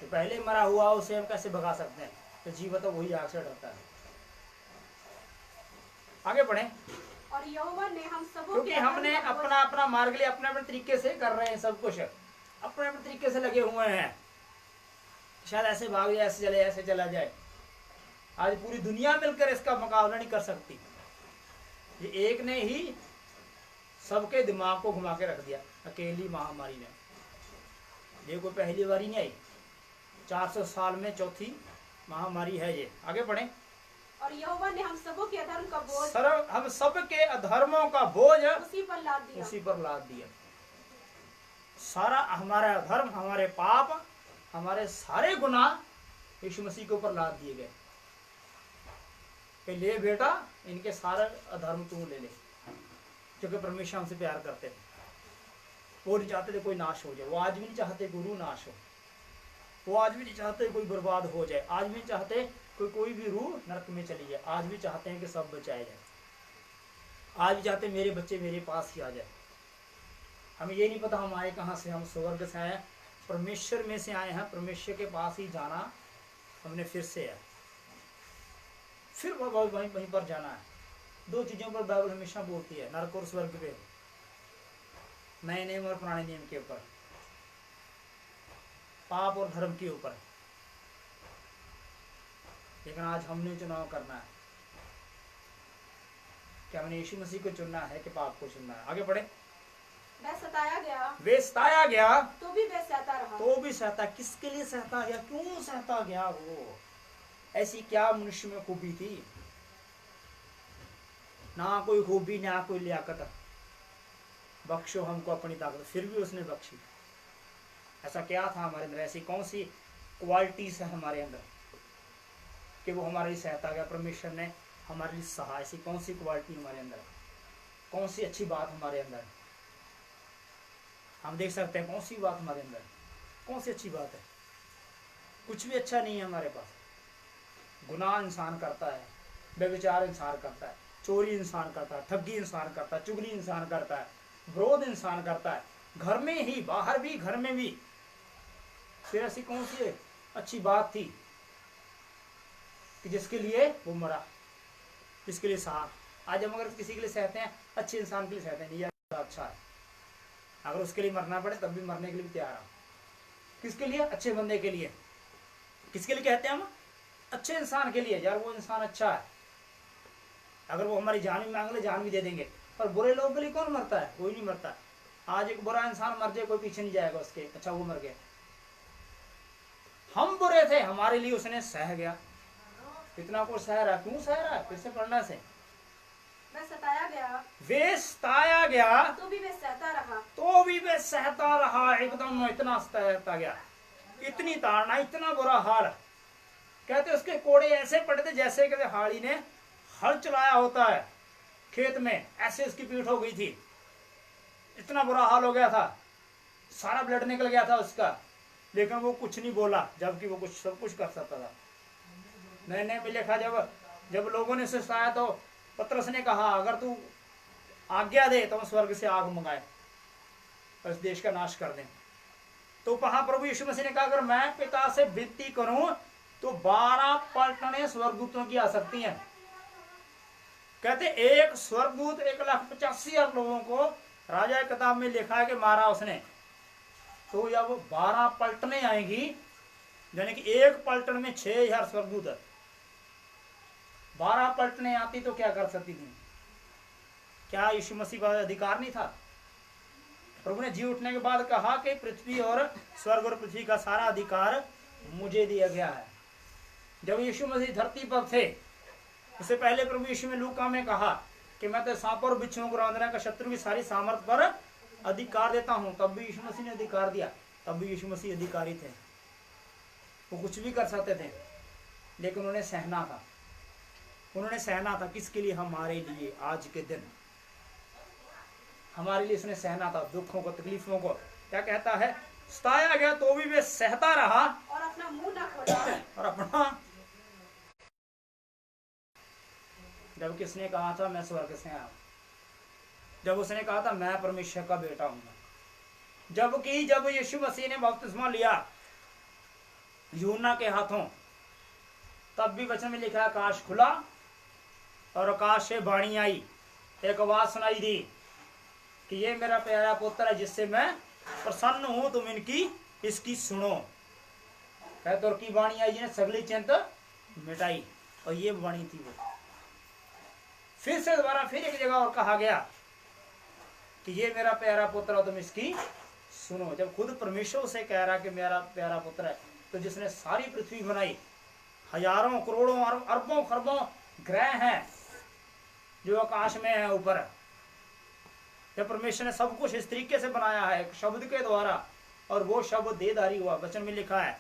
तो पहले मरा हुआ उसे हम कैसे भगा सकते हैं? तो जीवित वही आग से डरता है। आगे बढ़े। और यहोवा ने हम सबों क्योंकि हमने अपना अपना मार्ग लिया, अपने अपने तरीके से कर रहे हैं, सब कुछ अपने अपने तरीके से लगे हुए हैं। शायद ऐसे भाग जाए, ऐसे चले, ऐसे चला जाए। आज पूरी दुनिया मिलकर इसका मुकाबला नहीं कर सकती। ये एक ने ही सबके दिमाग को घुमा के रख दिया, अकेली महामारी ने। ये कोई पहली बारी नहीं आई, 400 साल में चौथी महामारी है ये। आगे बढ़े। और यहोवा ने हम सबों के अधर्म का बोझ, हम सब के अधर्मों का बोझ उसी पर लाद दिया, उसी पर लाद दिया। सारा हमारा अधर्म, हमारे पाप, हमारे सारे गुनाह यीशु मसीह के ऊपर लाद दिए गए। कि ले बेटा, इनके सारे अधर्म तू ले ले। क्योंकि परमेश्वर हमसे प्यार करते थे, वो नहीं चाहते थे कोई नाश हो जाए। वो आज भी नहीं चाहते गुरु नाश हो, वो आज भी नहीं चाहते कोई बर्बाद हो जाए, आज भी नहीं चाहते कोई भी रूह नरक में चली जाए। आज भी चाहते हैं कि सब बचाए जाए। आज भी चाहते हैं मेरे बच्चे मेरे पास ही आ जाए। हमें ये नहीं पता हम आए कहाँ से, हम स्वर्ग से आए, परमेश्वर में से आए हैं, परमेश्वर के पास ही जाना हमने फिर से है, फिर वहीं पर जाना है। दो चीजों पर बाइबल हमेशा बोलती है, नरक और स्वर्ग पे, नए नियम और पुराने नियम के ऊपर, पाप और धर्म के ऊपर। लेकिन आज हमने चुनाव करना है कि हमने यीशु मसीह को चुनना है कि पाप को चुनना है। आगे बढ़े। वह सताया गया, वे सताया गया, तो भी वह सहता रहा। तो भी सहता। किसके लिए सहता गया? क्यों सहता गया? वो ऐसी क्या मनुष्य में खूबी थी? ना कोई खूबी, ना कोई लियाकत। बख्शो हमको अपनी ताकत, फिर भी उसने बख्शी। ऐसा क्या था हमारे अंदर? ऐसी कौन सी क्वालिटीज है हमारे अंदर कि वो हमारे लिए सहता गया? परमेश्वर ने हमारे लिए सहा। ऐसी कौन सी क्वालिटी हमारे अंदर है? कौन सी अच्छी बात हमारे अंदर है? हम देख सकते हैं कौन सी बात हमारे अंदर है, कौन सी अच्छी बात है? कुछ भी अच्छा नहीं है हमारे पास। गुनाह इंसान करता है, व्यभिचार इंसान करता है, चोरी इंसान करता है, ठगी इंसान करता है, चुगली इंसान करता है, विरोध इंसान करता है, घर में ही, बाहर भी, घर में भी। फिर ऐसी कौन सी अच्छी बात थी कि जिसके लिए वो मरा, जिसके लिए सहा? आज हम अगर किसी के लिए सहते हैं, अच्छे इंसान के लिए सहते हैं, ये अच्छा है, अगर उसके लिए मरना पड़े तब भी मरने के लिए भी तैयार हूं। किसके लिए? अच्छे बंदे के लिए। किसके लिए कहते हैं हम? अच्छे इंसान के लिए। यार वो इंसान अच्छा है, अगर वो हमारी जान भी मांग ले जान भी दे देंगे। पर बुरे लोगों के लिए कौन मरता है? कोई नहीं मरता। आज एक बुरा इंसान मर जाए कोई पीछे नहीं जाएगा उसके, अच्छा वो मर गया। हम बुरे थे, हमारे लिए उसने सह गया। इतना कुछ सह रहा, क्यों सह रहा है? फिर से पढ़ना से। मैं सताया गया वे सताया गया तो भी मैं सहता रहा। तो भी वे सहता रहा। एकदम इतना सहता गया, इतनी ताड़ना, इतना बुरा हाल। कहते उसके कोड़े ऐसे पड़े थे जैसे कि हाड़ी ने हल चलाया होता है खेत में, ऐसे उसकी पीठ हो गई थी। इतना बुरा हाल हो गया था, सारा ब्लड निकल गया था उसका, लेकिन वो कुछ नहीं बोला, जबकि वो कुछ सब कुछ कर सकता था। नए में लिखा, जब लोगों ने उसे सताया तो पतरस ने कहा अगर तू आज्ञा दे तो हम स्वर्ग से आग मंगाए और इस देश का नाश कर दें। तो वहां प्रभु यीशु मसीह ने कहा अगर मैं पिता से विनती करूं तो 12 पलटने स्वर्गदूतों की आ सकती हैं। कहते एक स्वर्गदूत 1,85,000 लोगों को राजा की किताब में लिखा है कि मारा उसने। तो जब 12 पलटने आएंगी, यानी कि एक पलटन में 6,000 स्वर्गदूत है। 12 पलटने आती तो क्या कर सकती थी? क्या यीशु मसीह का अधिकार नहीं था? प्रभु ने जी उठने के बाद कहा कि पृथ्वी और स्वर्ग और पृथ्वी का सारा अधिकार मुझे दिया गया है। जब यीशु मसीह धरती पर थे, उससे पहले प्रभु यीशु में लूका में कहा कि मैं तो सांपों और बिच्छुओं को रौंदने का शत्रु की सारी सामर्थ पर अधिकार देता हूं। तब भी यीशु मसीह ने अधिकार दिया, तब भी यीशु मसीह अधिकारी थे। वो कुछ भी कर सकते थे, लेकिन उन्होंने सहना था। उन्होंने सहना था किसके लिए? हमारे लिए। आज के दिन हमारे लिए उसने सहना था, दुखों को, तकलीफों को। क्या कहता है? सताया गया तो भी वे सहता रहा और अपना मुंह न खोला। और अपना, जब किसने कहा था मैं स्वर्ग से आया, जब उसने कहा था मैं परमेश्वर का बेटा हूं, जबकि जब यीशु मसीह ने बपतिस्मा लिया यूहन्ना के हाथों, तब भी वचन में लिखा आकाश खुला और आकाश से वाणी आई, एक आवाज सुनाई दी कि ये मेरा प्यारा पुत्र है जिससे मैं प्रसन्न हूं, तुम इसकी सुनो। कहते और की वाणी आई ने सगली चिंता मिटाई, और ये वाणी थी वो। फिर से दोबारा फिर एक जगह और कहा गया कि ये मेरा प्यारा पुत्र है, तुम इसकी सुनो। जब खुद परमेश्वर से कह रहा कि मेरा प्यारा पुत्र है, तो जिसने सारी पृथ्वी बनाई, हजारों करोड़ों अरबों खरबों ग्रह हैं जो आकाश में है ऊपर, जब परमेश्वर ने सब कुछ इस तरीके से बनाया है एक शब्द के द्वारा, और वो शब्द देहधारी हुआ। वचन में लिखा है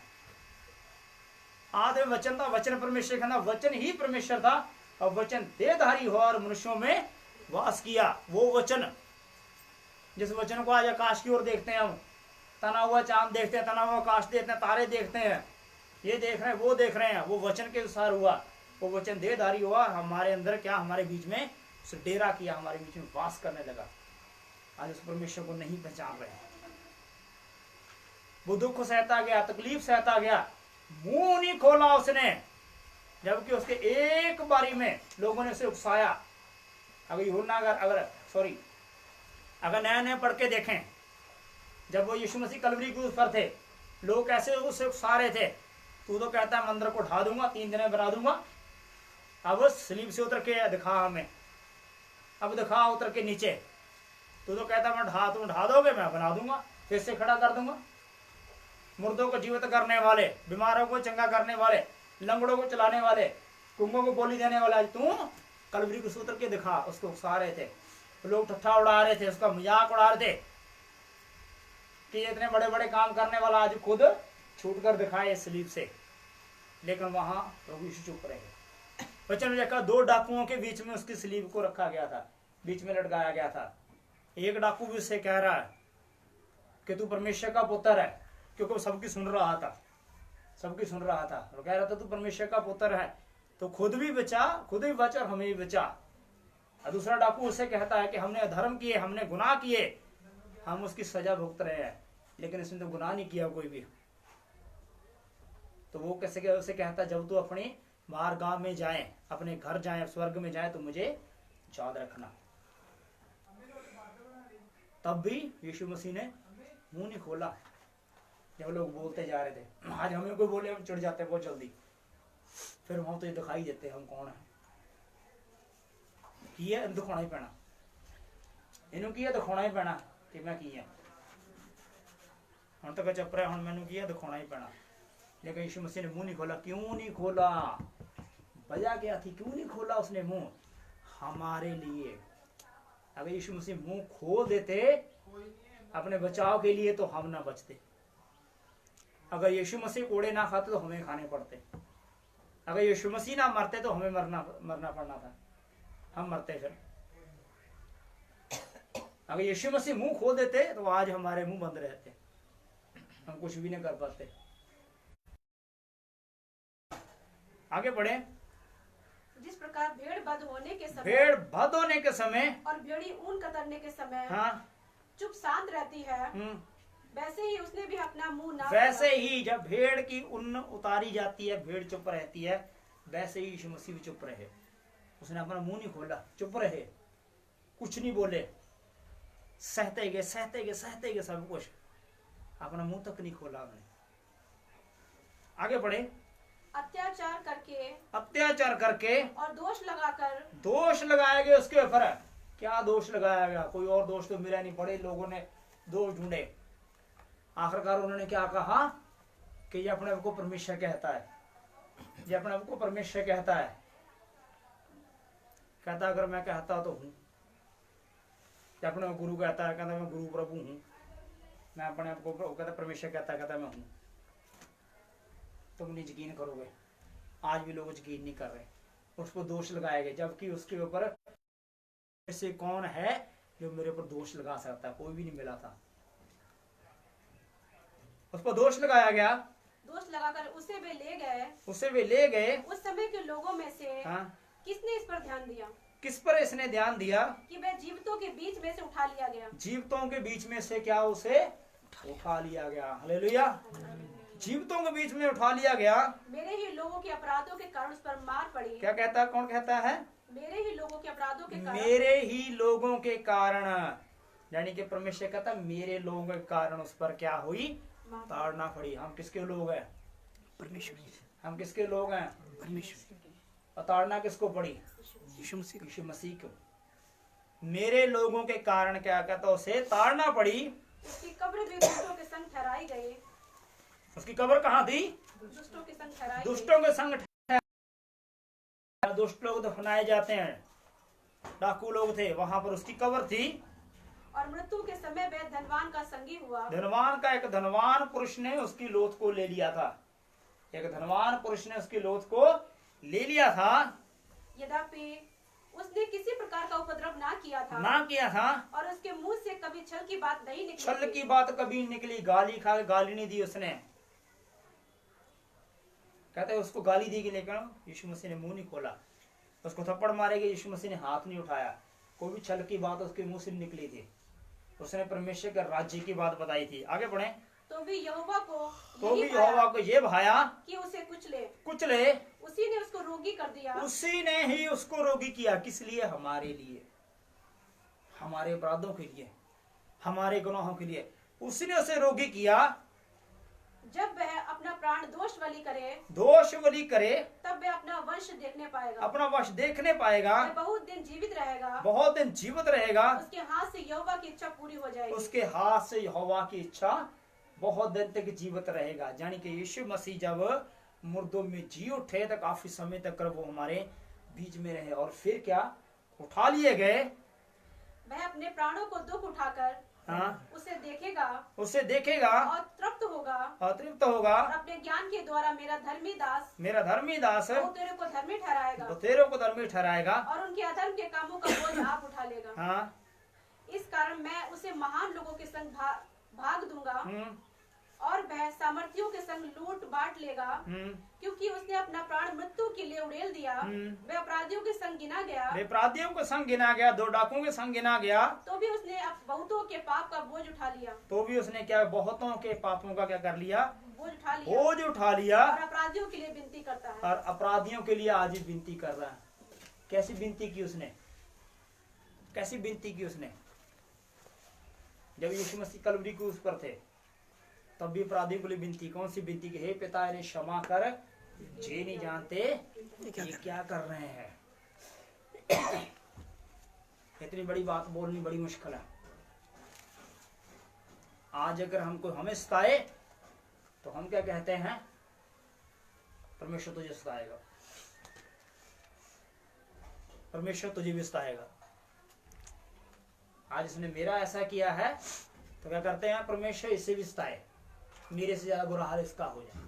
आदि में वचन था, वचन परमेश्वर का था, वचन ही परमेश्वर था, और वचन देहधारी हुआ और मनुष्यों में वास किया। वो वचन, जिस वचन को आज आकाश की ओर देखते हैं हम, तना हुआ चांद देखते हैं, तना हुआ आकाश देखते हैं, तारे देखते हैं, ये देख रहे हैं, वो देख रहे हैं, वो वचन के अनुसार हुआ। वो वचन देहधारी हुआ, हमारे अंदर क्या, हमारे बीच में उसे डेरा किया, हमारे बीच में वास करने लगा। आज उस परमेश्वर को नहीं पहचान रहे। वो दुख सहता गया, तकलीफ सहता गया, मुंह नहीं खोला उसने, जबकि उसके एक बारी में लोगों ने उसे उकसाया। अगर यूहन्ना अगर नया नया पढ़ के देखें, जब वो यीशु मसीह कलवरी क्रूस पर थे, लोग कैसे उसे उकसा रहे थे। तू तो कहता है मंदिर को ढा दूंगा, 3 दिन में बना दूंगा, अब स्लीप से उतर के दिखा हमें, अब दिखा उतर के नीचे। तू तो कहता मैं तुम ढा दोगे, मैं बना दूंगा, फिर से खड़ा कर दूंगा। मुर्दों को जीवित करने वाले, बीमारों को चंगा करने वाले, लंगड़ों को चलाने वाले, कुंगों को बोली देने वाला, तू कलवरी को उतर के दिखा। उसको उकसा रहे थे, लोग ठट्ठा उड़ा रहे थे, उसका मजाक उड़ा रहे थे कि इतने बड़े बड़े काम करने वाला आज खुद छूट कर दिखाए स्लीप से। लेकिन वहां प्रभु यीशु चुप रहे। वचन में लिखा 2 डाकुओं के बीच में उसकी स्लीप को रखा गया था, बीच में लटकाया गया था। एक डाकू भी उससे कह रहा है कि तू परमेश्वर का पुत्र है, क्योंकि वो सबकी सुन रहा था, सबकी सुन रहा था। वो कह रहा था तू परमेश्वर का पुत्र है, तो खुद भी बचा, खुद भी बचा और हमें भी बचा। और दूसरा डाकू उससे कहता है कि हमने अधर्म किए, हमने गुनाह किए, हम उसकी सजा भुगत रहे हैं, लेकिन इसने तो गुनाह नहीं किया कोई भी। तो वो कैसे उसे कहता जब तू अपने बाहर गांव में जाए, अपने घर जाए, स्वर्ग में जाए, तो मुझे याद रखना। तब भी यीशु मसीह ने मुंह नहीं खोला। जब लोग बोलते जा रहे थे, आज हमें कोई बोले हम चिढ़ जाते हैं बहुत जल्दी, फिर वहां तो ये दिखाई देते हम कौन है। किया दिखाना ही पैना, इन्हों किया दिखाना ही पैना कि मैं की है। हम तो चुप रहा, हम मैंने किया दिखाना ही पैना। लेकिन यीशु मसीह ने मुंह नहीं खोला। क्यों नहीं खोला? वजह क्या थी? क्यों नहीं खोला उसने मुंह? हमारे लिए। अगर यीशु मसीह मुंह खोल देते अपने बचाव के लिए तो हम ना बचते। अगर यीशु मसीह कोड़े ना खाते तो हमें खाने पड़ते। अगर यीशु मसीह ना मरते तो हमें मरना पड़ना था, हम मरते। फिर अगर यीशु मसीह मुंह खोल देते तो आज हमारे मुंह बंद रहते, हम कुछ भी नहीं कर पाते। आगे बढ़े। जिस प्रकार भेड़ बद होने के समय, भेड़ बद होने के समय और भेड़ी ऊन कतरने के समय हाँ चुप शांत रहती है, वैसे ही उसने भी अपना मुंह ना वैसे ही जब भेड़ की ऊन उतारी जाती है, भेड़ चुप रहती है, वैसे ही यीशु मसीह भी चुप रहे। उसने अपना मुंह नहीं खोला, चुप रहे, कुछ नहीं बोले, सहते गए सब कुछ, अपना मुंह तक नहीं खोला हमने। आगे बढ़े। अत्याचार करके और दोष लगाया गया उसके ऊपर। क्या दोष लगाया गया? कोई और दोष तो मिला नहीं। बड़े लोगों ने दोष ढूंढे, आखिरकार उन्होंने क्या कहा कि ये अपने आप को परमेश्वर कहता है, ये अपने आप को परमेश्वर कहता है। कहता अगर मैं कहता तो हूं, अपने गुरु कहता है, कहता मैं गुरु प्रभु हूं, मैं अपने आप को कहता परमेश्वर कहता मैं हूं। तुम नहीं यकीन करोगे, आज भी लोग यकीन नहीं कर रहे। उसको दोष लगाया गया, जबकि उसके ऊपर ऐसे कौन है जो मेरे ऊपर दोष लगा सकता है? कोई भी नहीं मिला था। उस पर दोष लगाया गया, दोष लगाकर उसे वे ले गए। उस समय के लोगों में से किसने इस पर ध्यान दिया? किस पर इसने ध्यान दिया? कि वह जीवितों के बीच में से उठा लिया गया। जीवितों के बीच में से क्या उसे उठा लिया गया? हालेलुया। जीवितों के बीच में उठा लिया गया। मेरे ही लोगों के अपराधों के कारण उस पर मार पड़ी। क्या कहता? कौन कहता है? मेरे ही लोगों के अपराधों के कारण। मेरे ही लोगों के कारण, यानी कि परमेश्वर कहता मेरे लोगों के कारण उस पर क्या हुई? ताड़ना पड़ी। हम किसके लोग हैं? परमेश्वर। हम किसके लोग हैं? परमेश्वर। ताड़ना किसको पड़ी? यीशु मसीह को। मेरे लोगों के कारण क्या कहता उसे ताड़ना पड़ी। उसकी कब्र भी दुष्टों के संग ठहराई गई। उसकी कब्र कहाँ थी? दुष्टों के संग ठहराई। दुष्टों के संग। दुष्ट लोग दफनाए जाते हैं, डाकू लोग थे, वहां पर उसकी कब्र थी। और मृत्यु के समय वह धनवान का संगी हुआ। एक धनवान पुरुष ने उसकी लोथ को ले लिया था। एक धनवान पुरुष ने उसकी लोथ को ले लिया था। यद्यपि उसने किसी प्रकार का उपद्रव ना किया था और उसके मुंह से कभी छल की बात नहीं निकली। छल की बात कभी निकली, गाली नहीं दी उसने। कहते उसको गाली दी गई, लेकिन यीशु मसीह ने मुंह नहीं खोला। उसको थप्पड़ मारे गए, यीशु मसीह ने हाथ नहीं उठाया। कोई भी छल की बात उसके मुंह से निकली थी। उसने परमेश्वर के राज्य की बात बताई थी। आगे बढ़े। तो भी यहोवा को ये भाया कि उसे कुचले। उसी ने उसको रोगी कर दिया। उसी ने ही उसको रोगी किया। किस लिए? हमारे लिए, हमारे अपराधों के लिए, हमारे गुनाहों के लिए उसने उसे रोगी किया। जब वह अपना प्राण दोष बलि करे, तब वह अपना वंश देखने पाएगा। वह बहुत दिन जीवित रहेगा। उसके हाथ से यहोवा की इच्छा पूरी हो जाएगी। उसके हाथ से यहोवा की इच्छा बहुत दिन तक जीवित रहेगा। यानी कि यीशु मसीह जब मुर्दों में जी उठे तो काफी समय तक वो हमारे बीच में रहे। और फिर क्या? उठा लिए गए। वह अपने प्राणों को दुख उठाकर उसे देखेगा और तृप्त होगा। और अपने ज्ञान के द्वारा मेरा धर्मी दास वो तेरे को धर्मी ठहराएगा और उनके अधर्म के कामों का बोझ आप उठा लेगा। इस कारण मैं उसे महान लोगों के संग भाग दूंगा और वह सामर्थियों के संग लूट बांट लेगा। क्योंकि उसने अपना प्राण मृत्यु के लिए उड़ेल दिया। वह अपराधियों के संग गिना गया, दो डाकुओं के संग गिना गया। तो भी उसने बहुतों के पाप का बोझ उठा लिया। तो भी उसने क्या? बहुतों के पापों का क्या कर लिया? बोझ उठा लिया। और अपराधियों के लिए विनती करता है। और अपराधियों के लिए आज ही विनती कर रहा है। कैसी विनती की उसने? जब यीशु मसीह कलवरी के उस पर थे तब भी अपराधियों के लिए विनती, कौन सी विनती की, हे पिता इन्हें क्षमा कर, ये नहीं जानते ये क्या कर रहे हैं। इतनी बड़ी बात बोलनी बड़ी मुश्किल है। आज अगर हमको हमें सताए तो हम क्या कहते हैं, परमेश्वर तुझे सताएगा, परमेश्वर तुझे भी सताएगा। आज इसने मेरा ऐसा किया है तो क्या करते हैं, परमेश्वर इससे भी सताए, मेरे से ज्यादा बुरा हाल इसका हो जाए,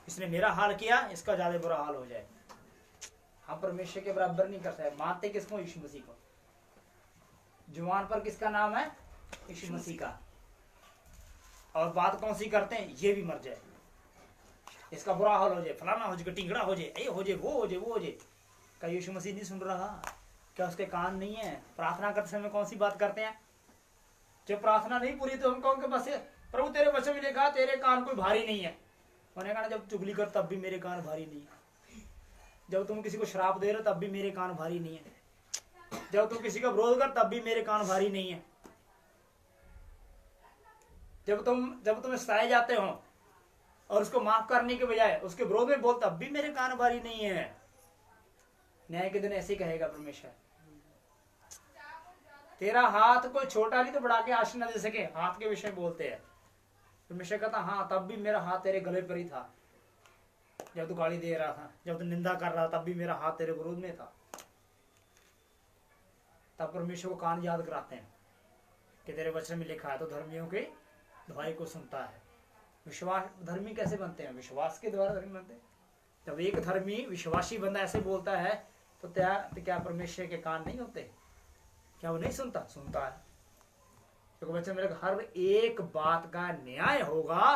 इसने मेरा हाल किया इसका ज्यादा बुरा हाल हो जाए। हम परमेश्वर के बराबर नहीं करते। मानते किसको, यीशु मसीह को। जुबान पर किसका नाम है, यीशु मसीह का। और बात कौन सी करते हैं, ये भी मर जाए, इसका बुरा हाल हो जाए, फलाना हो जाए, टिंगड़ा हो जाए, ये हो जाए, वो हो जाए, वो हो जाए। क्या यीशु मसीह नहीं सुन रहा? क्या उसके कान नहीं है? प्रार्थना करते समय कौन सी बात करते हैं, जब प्रार्थना नहीं पूरी तो हम कहोगे बस प्रभु तेरे वचन में लिखा तेरे कान कोई भारी नहीं है। मैंने कहा जब चुगली कर तब भी मेरे कान भारी नहीं है, जब तुम किसी को श्राप दे रहे हो तब भी मेरे कान भारी नहीं है, जब तुम किसी का विरोध कर तब भी मेरे कान भारी नहीं है, जब तुम सताए जाते हो और उसको माफ करने के बजाय उसके विरोध में बोल तब भी मेरे कान भारी नहीं है। न्याय के दिन ऐसे कहेगा परमेश्वर, तेरा हाथ कोई छोटा नहीं तो बढ़ा के आशीष न दे सके। हाथ के विषय बोलते हैं, परमेश्वर कहता हाँ तब भी मेरा हाथ तेरे गले पर ही था, जब तू गाली दे रहा था, जब तू निंदा कर रहा तब भी मेरा हाथ तेरे विरोध में था। तब परमेश्वर को कान याद कराते हैं कि तेरे वचन में लिखा है तो धर्मियों के दुहाई को सुनता है। विश्वास धर्मी कैसे बनते हैं, विश्वास के द्वारा धर्मी बनते हैं। जब एक धर्मी विश्वासी बंदा ऐसे बोलता है तो क्या परमेश्वर के कान नहीं होते, क्या वो नहीं सुनता? सुनता है। क्योंकि वचन में हर एक बात का न्याय होगा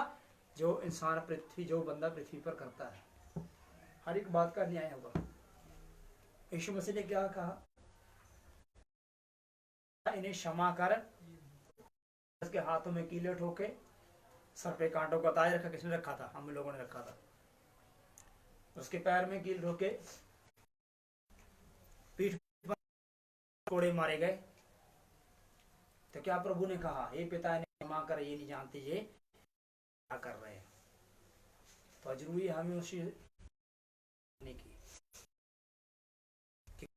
जो इंसान जो बंदा पृथ्वी पर करता है, हर एक बात का न्याय होगा। यीशु मसीह ने क्या कहा, इन्हें क्षमा कर। उसके हाथों में कीले ठोके, सर पे कांटों का ताज रखा। किसने रखा था? हम लोगों ने रखा था। उसके पैर में कील ठोके, पीठ पर कोड़े मारे गए। तो क्या प्रभु ने कहा, हे पिता इन्हें क्षमा कर, ये नहीं जानते ये क्या कर रहे हैं। तो जरूरी हमें उसी की